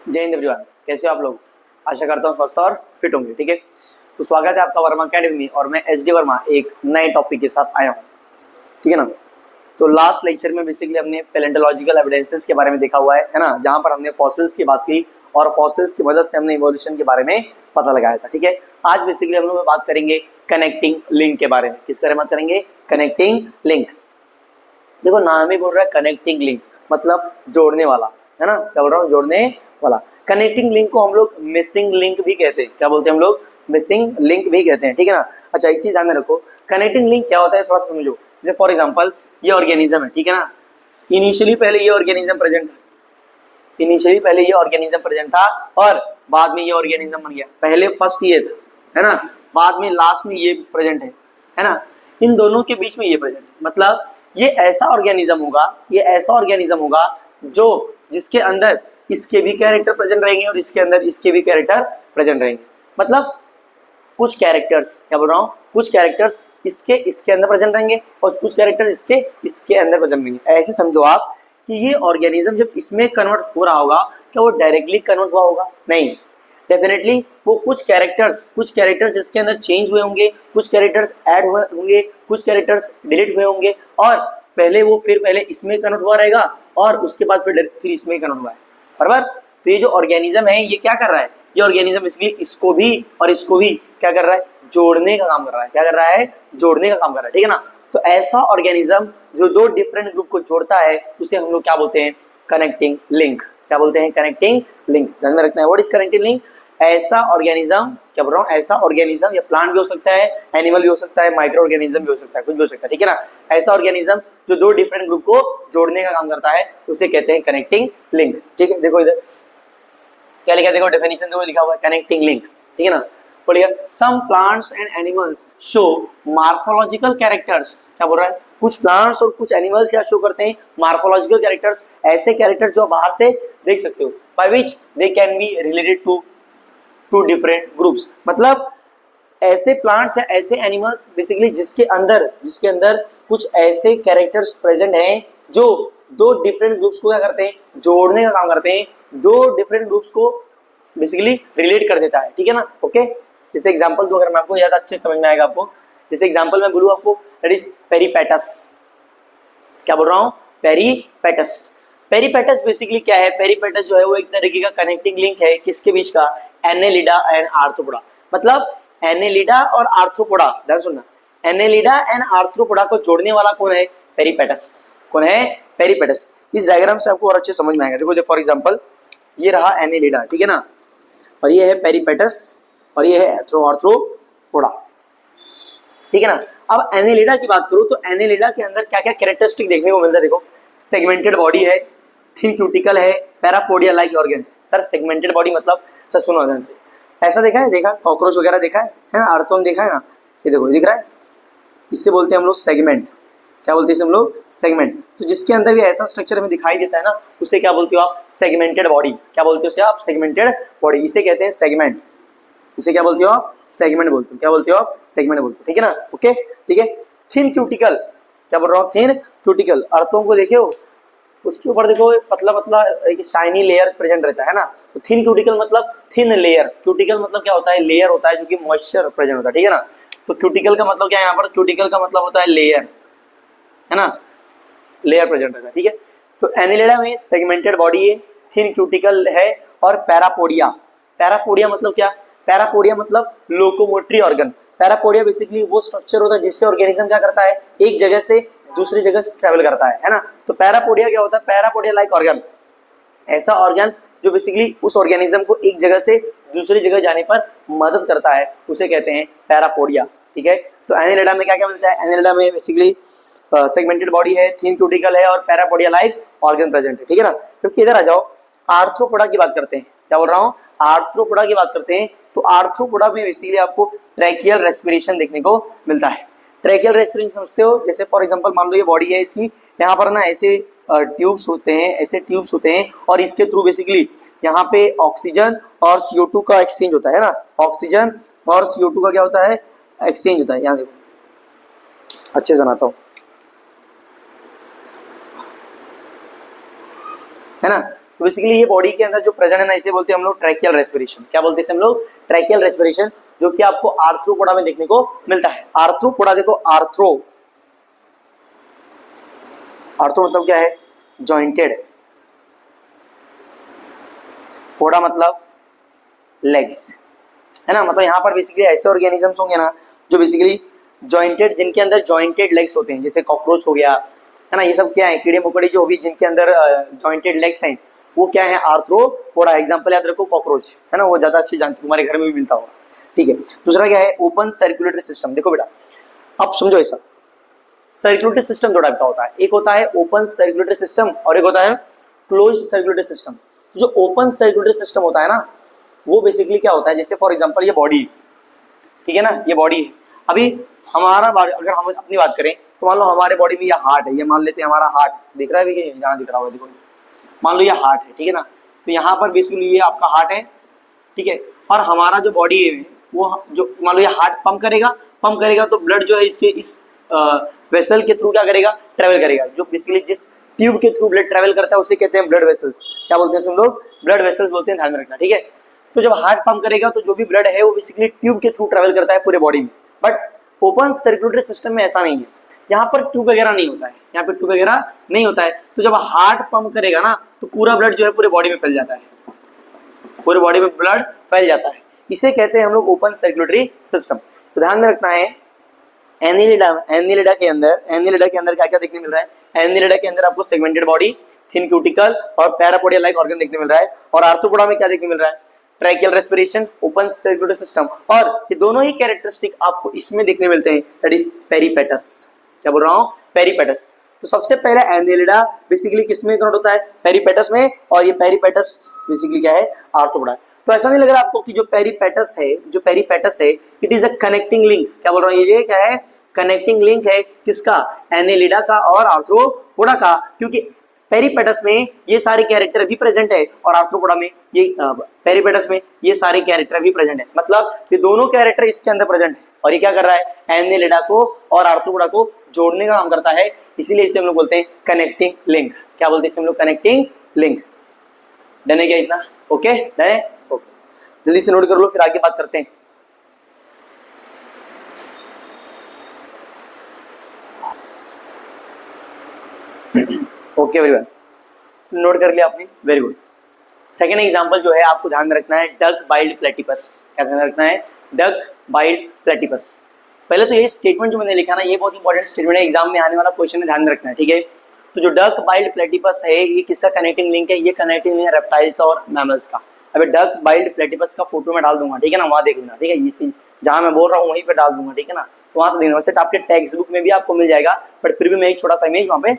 जय हिंद एवरीवन, कैसे हो आप लोग। आशा करता हूँ स्वस्थ और फिट होंगे। ठीक है, तो स्वागत है आपका वर्मा अकेडमी में और मैं एच डी वर्मा एक नए टॉपिक के साथ आया हूँ। ठीक है ना। तो लास्ट लेक्चर में बेसिकली हमने पैलेंटोलॉजिकल एविडेंसेस के बारे में देखा हुआ है ना, जहाँ पर हमने फॉसिल्स की बात की और फॉसिल्स की मदद से हमने इवोल्यूशन के बारे में पता लगाया था। ठीक है, आज बेसिकली हम लोग बात करेंगे कनेक्टिंग लिंक के बारे में। किसके बारे में बात करेंगे? Connecting link. देखो नाम ही बोल रहा है कनेक्टिंग लिंक, मतलब जोड़ने वाला, है ना। क्या बोल रहा हूँ? जोड़ने वाला। कनेक्टिंग लिंक को हम लोग मिसिंग लिंक भी कहते हैं। क्या बोलते हैं हम लोग? मिसिंग लिंक भी कहते हैं। ठीक है ना। अच्छा, एक चीज ध्यान में रखो, कनेक्टिंग लिंक क्या होता है थोड़ा समझो। जैसे फॉर एग्जांपल ये ऑर्गेनिज्म है, ठीक है ना। इनिशियली पहले ये ऑर्गेनिज्म प्रेजेंट था, इनिशियली पहले ये ऑर्गेनिज्म प्रेजेंट था और बाद में ये ऑर्गेनिज्म बन गया। पहले फर्स्ट ये था, है ना, बाद में लास्ट में ये प्रेजेंट है ना। इन दोनों के बीच में ये प्रेजेंट, मतलब ये ऐसा ऑर्गेनिज्म होगा, ये ऐसा ऑर्गेनिज्म होगा जो जिसके अंदर इसके भी कैरेक्टर प्रेजेंट रहेंगे और इसके अंदर इसके भी कैरेक्टर प्रेजेंट रहेंगे। मतलब कुछ कैरेक्टर्स, क्या बोल रहा हूँ, कुछ कैरेक्टर्स इसके अंदर प्रेजेंट रहेंगे और कुछ कैरेक्टर इसके अंदर प्रेजेंट रहेंगे। ऐसे समझो आप कि ये ऑर्गेनिज्म जब इसमें कन्वर्ट हो रहा होगा, क्या वो डायरेक्टली कन्वर्ट हुआ होगा? नहीं, डेफिनेटली वो कुछ कैरेक्टर्स इसके अंदर चेंज हुए होंगे, कुछ कैरेक्टर्स ऐड हुए होंगे, कुछ कैरेक्टर्स डिलीट हुए होंगे और पहले इसमें कन्वर्ट हुआ रहेगा और उसके बाद फिर इसमें कन्वर्ट हुआ है। बराबर। तो ये जो ऑर्गेनिज्म है ये क्या कर रहा है? ये ऑर्गेनिज्म इसलिए इसको भी और इसको भी क्या कर रहा है? जोड़ने का काम कर रहा है। क्या कर रहा है? जोड़ने का काम कर रहा है। ठीक है ना। तो ऐसा ऑर्गेनिज्म जो दो डिफरेंट ग्रुप को जोड़ता है उसे हम लोग क्या बोलते हैं? Connecting link. क्या बोलते हैं? Connecting link. ध्यान में रखना है, व्हाट इज कनेक्टिंग लिंक? ऐसा ऑर्गेनिज्म, क्या बोल रहा हूँ, ऐसा ऑर्गेनिज्म, या प्लांट भी हो सकता है, एनिमल भी हो सकता है, माइक्रो ऑर्गेनिज्म भी हो सकता है, कुछ भी हो सकता है। ठीक है ना। ऐसा ऑर्गेनिज्म जो दो डिफरेंट ग्रुप को जोड़ने का काम करता है उसे कहते हैं कनेक्टिंग लिंक। ठीक है, देखो इधर क्या लिखा है, देखो डेफिनेशन देखो लिखा हुआ है कनेक्टिंग लिंक। ठीक है ना। बोलिए some plants and animals show morphological characters. क्या बोल रहा है? कुछ प्लांट्स और कुछ एनिमल्स क्या शो करते हैं? मार्फोलॉजिकल कैरेक्टर्स, ऐसे कैरेक्टर्स जो बाहर से देख सकते हो, by which they can be related to different groups. मतलब ऐसे प्लांट्स या ऐसे एनिमल्स बेसिकली जिसके अंदर कुछ ऐसे कैरेक्टर्स प्रेजेंट हैं जो दो डिफरेंट ग्रुप्स को क्या करते हैं? जोड़ने का काम करते हैं, दो डिफरेंट ग्रुप्स को बेसिकली रिलेट कर देता है। ठीक है ना। ओके, जैसे एग्जांपल दो, अगर मैं आपको ज्यादा अच्छे समझ में आएगा आपको, जैसे एग्जांपल मैं बोलूँ आपको, दैट इज पेरीपेटस। क्या बोल रहा हूँ? पेरीपेटस। पेरीपेटस बेसिकली क्या है? पेरीपेटस जो है वो एक तरीके का कनेक्टिंग लिंक है, किसके बीच का? Annelida and arthropoda. मतलब एनेलिडा और आर्थ्रोपोडा, ध्यान सुनना, एनेलिडा एंड आर्थ्रोपोडा को जोड़ने वाला कौन है? पेरीपेटस। कौन है? पेरीपेटस। इस डायग्राम से आपको और अच्छे समझ में आएगा। देखो फॉर एग्जांपल ये रहा एनेलिडा, ठीक है ना, और ये है पेरीपेटस और ये है आर्थ्रोपोडा। ठीक है ना। अब एनेलिडा की बात करूं तो एनेलिडा के अंदर क्या क्या कैरेक्टरिस्टिक देखने को मिलता है? देखो सेगमेंटेड बॉडी है, थिन क्यूटिकल है, parapodia like organ. Sir segmented body मतलब? सर सुनो ध्यान से, ऐसा देखा है? देखा कॉकरोच वगैरह देखा है ना, अर्थवर्म देखा है ना, ये देखो ये दिख रहा है, इससे बोलते हैं हम लोग सेगमेंट। क्या बोलते हैं हम लोग? सेगमेंट। तो जिसके अंदर भी ऐसा स्ट्रक्चर हमें दिखाई देता है ना, उसे क्या बोलते हो आप? Segmented body. क्या बोलते हो उसे आप? Segmented body. इसे कहते हैं सेगमेंट। इसे क्या बोलते हो आप? सेगमेंट बोलते हो। क्या बोलते हो आप? सेगमेंट बोलते हो। ठीक है ना। ओके, ठीक है। थिन क्यूटिकल, क्या बोल रहा हूँ? Thin cuticle. अर्थों को देखे हो, उसके ऊपर देखो पतला पतला एक शाइनी लेयर प्रेजेंट रहता है ना। तो थिन क्यूटिकल मतलब थिन लेयर। क्यूटिकल मतलब क्या होता है? लेयर होता है जो कि मॉइस्चर प्रेजेंट होता है। ठीक है ना। तो क्यूटिकल का मतलब क्या है यहाँ पर? क्यूटिकल का मतलब होता है लेयर, है ना, लेयर प्रेजेंट रहता है। ठीक है। तो एनिलिडा में सेगमेंटेड बॉडी है, थिन क्यूटिकल है और पैरापोडिया। पैरापोडिया मतलब क्या? पैरापोडिया मतलब लोकोमोटरी ऑर्गन। पैरापोडिया बेसिकली वो स्ट्रक्चर होता है जिससे ऑर्गेनिज्म क्या करता है? एक जगह से दूसरी जगह ट्रेवल करता है ना। तो पैरापोडिया क्या होता है? पैरापोडिया लाइक ऑर्गन, ऐसा ऑर्गन जो बेसिकली उस ऑर्गेनिज्म को एक जगह से दूसरी जगह जाने पर मदद करता है, उसे कहते हैं पैरापोडिया। ठीक है। तो एनिलिडा में क्या क्या मिलता है? एनिलिडा में बेसिकली सेगमेंटेड बॉडी है, थिन क्यूटिकल है और पैरापोडिया लाइक ऑर्गन प्रेजेंट है। ठीक है ना। क्योंकि इधर आ जाओ, आर्थ्रोपोडा की बात करते हैं। क्या बोल रहा हूँ? आर्थ्रोपोडा की बात करते हैं। तो आर्थ्रोपोडा में बेसिकली आपको ट्रैकियल रेस्पिरेशन देखने को मिलता है। ट्रैकियल रेस्पिरेशन समझते हो? जैसे फॉर एग्जांपल मान लो ये बॉडी है इसकी, यहाँ पर ना ऐसे ट्यूब्स होते हैं, ऐसे ट्यूब्स होते हैं और इसके थ्रू बेसिकली यहाँ पे ऑक्सीजन और CO2 का एक्सचेंज होता है ना। ऑक्सीजन और CO2 का क्या होता है? एक्सचेंज होता है। यहाँ देखो अच्छे से बनाता हूँ। है ना। तो बेसिकली ये बॉडी के अंदर जो प्रेजेंट है ना, इसे बोलते हैं हम लोग ट्रैकियल रेस्पिरेशन। क्या बोलते हैं इसे हम लोग? ट्रैकियल रेस्पिरेशन, जो कि आपको आर्थ्रोपोडा में देखने को मिलता है। आर्थ्रोपोडा देखो, आर्थ्रो मतलब क्या है? जॉइंटेड, पोडा मतलब लेग्स, है ना। मतलब यहाँ पर बेसिकली ऐसे ऑर्गेनिजम्स होंगे ना जो बेसिकली जॉइंटेड, जिनके अंदर जॉइंटेड लेग्स होते हैं, जैसे कॉकरोच हो गया, है ना। ये सब क्या है? कीड़े मकोड़े जो भी जिनके अंदर जॉइंटेड लेग्स हैं, वो क्या है? आर्थ्रोपोडा। एग्जांपल याद रखो, कॉकरोच, है ना, वो ज्यादा अच्छी जानते, तुम्हारे घर में भी मिलता होगा, ठीक है। दूसरा क्या है? Open circulatory system. देखो बेटा, अब समझो ऐसा, सर्कुलेटरी सिस्टम दो टाइप का होता है, एक होता है ओपन सर्कुलेटरी सिस्टम और एक होता है क्लोज्ड सर्कुलेटरी सिस्टम। जो ओपन सर्कुलेटरी सिस्टम होता है ना, वो बेसिकली क्या होता है, जैसे फॉर एग्जांपल ये बॉडी, ठीक है ना, ये बॉडी है। अभी हमारा अगर हम अपनी बात करें तो मान लो हमारे बॉडी में ये हार्ट है, ये मान लेते हैं हमारा हार्ट दिख रहा है भी, यहाँ दिख रहा होगा, देखो मान लो ये हार्ट है, ठीक है ना। तो यहाँ पर बेसिकली ये आपका हार्ट है, ठीक है। और हमारा जो बॉडी है वो, जो मान लो ये हार्ट पंप करेगा तो ब्लड जो है इसके इस वेसल के थ्रू क्या करेगा? ट्रेवल करेगा। जो बेसिकली जिस ट्यूब के थ्रू ब्लड ट्रेवल करता है उसे कहते हैं ब्लड वेसल्स। क्या बोलते हैं हम लोग? ब्लड वेसल्स बोलते हैं, ध्यान में रखना, ठीक है। तो जब हार्ट पंप करेगा तो जो भी ब्लड है वो बेसिकली ट्यूब के थ्रू ट्रेवल करता है पूरे बॉडी में। बट ओपन सर्कुलेटरी सिस्टम में ऐसा नहीं है, यहाँ पर ट्यूब वगैरह नहीं होता है, यहाँ पे ट्यूब वगैरह नहीं होता है। तो जब हार्ट पंप करेगा ना तो पूरा ब्लड जो है पूरे बॉडी में फैल जाता है, पूरे बॉडी में ब्लड फैल जाता है। इसे कहते हैं हम लोग ओपन सर्कुलेटरी सिस्टम। तो ध्यान में रखना है, एनिलिडा के अंदर क्या क्या देखने मिल रहा है? एनिलिडा के अंदर आपको सेगमेंटेड बॉडी, थिन क्यूटिकल और पैरापोडियल लाइक ऑर्गन देखने मिल रहा है। और आर्थ्रोपोडा में क्या देखने मिल रहा है? Tracheal respiration, open circulatory system. और ये दोनों ही कैरेक्टरिस्टिक आपको इसमें देखने मिलते हैं, दैट इज पेरिपेटस। क्या बोल रहा हूँ? पेरिपेटस। तो सबसे पहले एनिलिडा बेसिकली किसमें कन्वर्ट होता है? पेरिपेटस में। और ये पेरिपेटस बेसिकली क्या है? आर्थ्रोपोडा। तो ऐसा नहीं लग रहा आपको कि जो पेरिपेटस है it is a connecting link. क्या बोल रहा हूँ? ये क्या है? कनेक्टिंग लिंक है, किसका? एनिलिडा का और आर्थ्रोपोडा का। क्योंकि पेरिपेटस में ये सारे कैरेक्टर भी प्रेजेंट है और आर्थ्रोपोडा में ये पेरिपेटस में ये सारे कैरेक्टर भी प्रेजेंट है। मतलब ये दोनों कैरेक्टर इसके अंदर प्रेजेंट है और ये क्या कर रहा है? एनिलिडा को और आर्थ्रोपोडा को जोड़ने का काम करता है। इसीलिए इसे हम लोग बोलते हैं कनेक्टिंग लिंक। क्या बोलते हैं इसे हम लोग? Connecting link. डन है क्या इतना? ओके, डन है, ओके। जल्दी से नोट कर लो, फिर आगे बात करते हैं। ओके एवरीवन, नोट कर लिया आपने, वेरी गुड। सेकेंड एग्जांपल जो है आपको ध्यान में रखना है, डक बाइल्ड प्लेटिपस। क्या ध्यान रखना है? Duck billed platypus. पहले तो ये स्टेटमेंट जो मैंने लिखा ना, ये बहुत इंपॉर्टेंट स्टेटमेंट है, एग्जाम में आने वाला क्वेश्चन है, ध्यान में रखना है, ठीक है। तो जो डक बाइल्ड प्लेटिपस है, ये किसका कनेक्टिंग लिंक है? ये कनेक्टिंग लिंक है रेप्टाइल्स और मैमल्स का। अभी डक बाइल्ड प्लेटिपस का फोटो मैं डाल दूंगा, ठीक है ना, वहां देख लेना, ठीक है। इसी जहां मैं बोल रहा हूँ वहीं पे डाल दूंगा, ठीक है ना। तो वहां से देखना, वैसे आपके टेक्स्ट बुक में भी आपको मिल जाएगा, बट फिर भी मैं एक छोटा सा इमेज वहां पे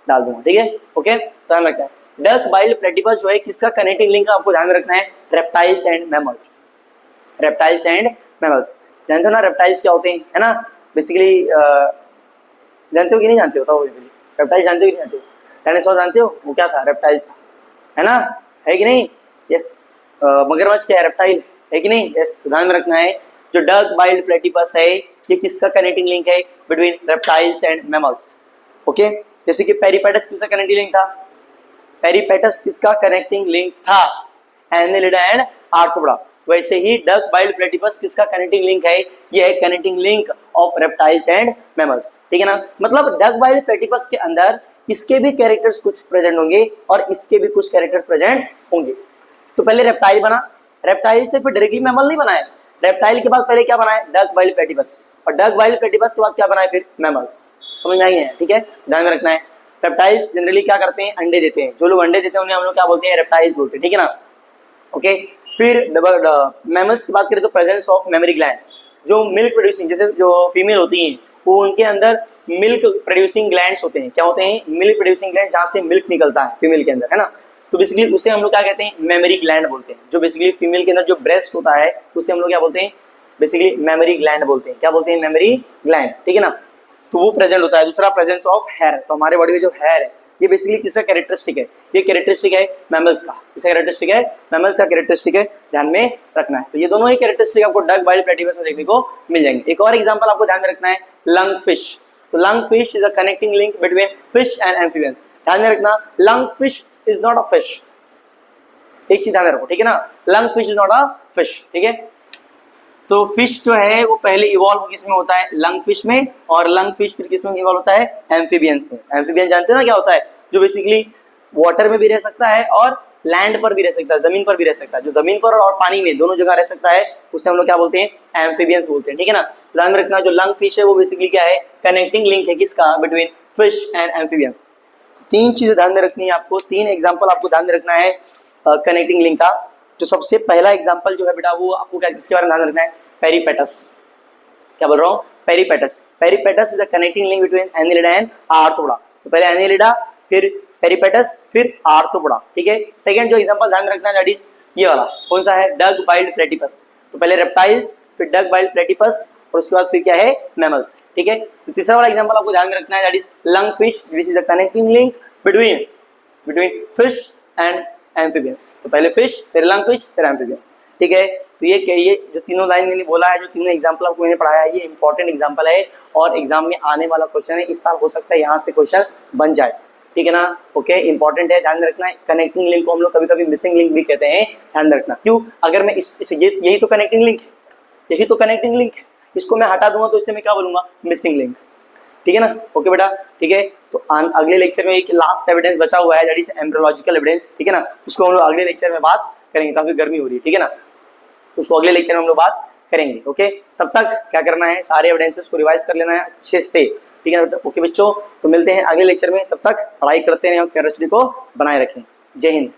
डाल दूंगा, ठीक है, ओके। ध्यान रखना है, डक बाइल्ड प्लेटिपस जो है किसका कनेक्टिंग लिंक आपको ध्यान में रखना है? Reptiles and mammals. Reptiles and mammals, जानते हो ना रेप्टाइल्स क्या होते हैं, है ना। बेसिकली जानते हो कि नहीं जानते हो? रेप्टाइल्स जानते हो कि नहीं जानते हो? डायनासोर जानते हो? वो क्या था? रेप्टाइल्स था, है ना, है कि नहीं? यस। मगरमच्छ क्या है? रेप्टाइल है कि नहीं? यस। तो ध्यान में रखना है, जो डक बाइल्ड प्लेटिपस है ये किसका कनेक्टिंग लिंक है? Between reptiles and mammals, okay. जैसे कि पेरिपेटस किसका कनेक्टिंग लिंक था? पेरिपेटस किसका कनेक्टिंग लिंक था? Annelida and arthropoda. वैसे ही डक बाइल्ड प्लेटिपस किसका कनेक्टिंग लिंक है? ये है connecting link of reptiles and mammals, ठीक है ना। मतलब डक बाइल्ड प्लेटिपस के अंदर इसके भी कैरेक्टर्स कुछ प्रेजेंट होंगे और इसके भी कुछ कैरेक्टर्स प्रेजेंट होंगे। तो पहले रेप्टाइल बना, रेप्टाइल से फिर डायरेक्टली मैमल नहीं बनाया, रेप्टाइल के बाद पहले क्या बनाया? डक बाइल्ड प्लेटिपस, और डक बाइल्ड प्लेटिपस के बाद क्या बनाया? फिर मैमल्स। समझ में आई है, ठीक है, ध्यान में रखना है। रेप्टाइल्स जनरली क्या करते हैं? अंडे देते हैं। जो लोग अंडे देते हैं उन्हें हम लोग क्या बोलते हैं? रेप्टाइल्स बोलते हैं, ठीक है ना, ओके। फिर मैमल्स की बात करें तो प्रेजेंस ऑफ मेमरी ग्लैंड, जो मिल्क प्रोड्यूसिंग, जैसे जो फीमेल होती हैं वो उनके अंदर मिल्क प्रोड्यूसिंग ग्लैंड्स होते हैं। क्या होते हैं? मिल्क प्रोड्यूसिंग ग्लैंड, जहाँ से मिल्क निकलता है फीमेल के अंदर, है ना। तो बेसिकली उसे हम लोग क्या कहते हैं? मेमरी ग्लैंड बोलते हैं। जो बेसिकली फीमेल के अंदर जो ब्रेस्ट होता है उसे हम लोग क्या बोलते हैं? बेसिकली मेमरी ग्लैंड बोलते हैं। क्या बोलते हैं? मेमरी ग्लैंड, ठीक है ना। तो वो प्रेजेंट होता है। दूसरा प्रेजेंस ऑफ हेयर, तो हमारे बॉडी में जो हेयर है ये बेसिकली किसका कैरेक्टरिस्टिक है? ये कैरेक्टरिस्टिक है मैमल्स का। किसका कैरेक्टरिस्टिक है? मैमल्स का कैरेक्टरिस्टिक है, ध्यान में रखना है। तो ये दोनों ही कैरेक्टरिस्टिक आपको डक बाइल्ड प्लेटिपस में देखने को मिल जाएंगे। एक और एग्जांपल आपको ध्यान में रखना है, लंग फिश। तो lung fish is a connecting link between fish and amphibians. ध्यान में रखना, lung fish is not a fish. एक चीज ध्यान रखो, ठीक है ना, lung fish is not a fish, ठीक है। तो फिश जो है वो पहले इवॉल्व किस में होता है, लंग फिश में, और लंग फिश फिर किस में इवॉल्व होता है, एम्फीबियंस में। एम्फीबियन जानते हो ना क्या होता है, जो बेसिकली वाटर में भी रह सकता है और लैंड पर भी रह सकता है, जमीन पर भी रह सकता है। जो जमीन पर और पानी में दोनों जगह रह सकता है उसे हम लोग क्या बोलते हैं, एम्फीबियंस बोलते हैं, ठीक है ना। ध्यान में रखना, जो लंग फिश है वो बेसिकली क्या है, कनेक्टिंग लिंक है किसका, बिटवीन फिश एंड एम्फीबियंस। तीन चीजें ध्यान में रखनी है आपको, तीन एग्जाम्पल आपको ध्यान में रखना है कनेक्टिंग लिंक का। जो सबसे पहला एग्जाम्पल जो है बेटा वो आपको क्या, किसके बारे में ध्यान रखना है, पेरिपेटस। क्या बोल रहा हूँ, peripatus. Peripatus is the connecting link between annelida and arthropoda. तो पहले एनिलिडा, फिर पेरिपेटस, फिर आर्थ्रोपोडा, ठीक है। सेकंड जो एग्जांपल ध्यान रखना है दैट इज ये वाला, कौन सा है, डग बाइल्ड प्लेटिपस। तो पहले रेप्टाइल्स, फिर डग बाइल्ड प्लेटिपस, और उसके बाद फिर क्या है, मैमल्स, ठीक है। तो तीसरा वाला एग्जांपल आपको ध्यान में रखना है that is lung fish, which is the connecting link between fish and amphibians. तो पहले फिश, फिर लंग फिश, फिर एम्फीबियंस, ठीक है। तो ये जो तीनों लाइन मैंने बोला है, जो तीनों एग्जांपल आपको मैंने पढ़ाया है, ये इंपॉर्टेंट एग्जांपल है और एग्जाम में आने वाला क्वेश्चन है। इस साल हो सकता है यहाँ से क्वेश्चन बन जाए, ठीक है ना। ओके, इंपॉर्टेंट है, ध्यान रखना है। कनेक्टिंग लिंक को हम लोग कभी कभी मिसिंग लिंक भी कहते हैं, ध्यान रखना। क्यों, अगर मैं यही तो कनेक्टिंग लिंक है, यही तो कनेक्टिंग लिंक है, इसको मैं हटा दूंगा तो इससे मैं क्या बोलूंगा, मिसिंग लिंक, ठीक है ना। ओके बेटा, ठीक है। तो अगले लेक्चर में एक लास्ट एविडेंस बचा हुआ है दैट इज एम्ब्रियोलॉजिकल एविडेंस, ठीक है ना। उसको हम लोग अगले लेक्चर में बात करेंगे, काफी गर्मी हो रही है, ठीक है ना। उसको अगले लेक्चर में हम लोग बात करेंगे, ओके। तब तक क्या करना है, सारे एविडेंसेस को रिवाइज कर लेना है अच्छे से, ठीक है ना। ओके बच्चों, तो मिलते हैं अगले लेक्चर में, तब तक पढ़ाई करते रहें और क्यूरियोसिटी को बनाए रखें। जय हिंद।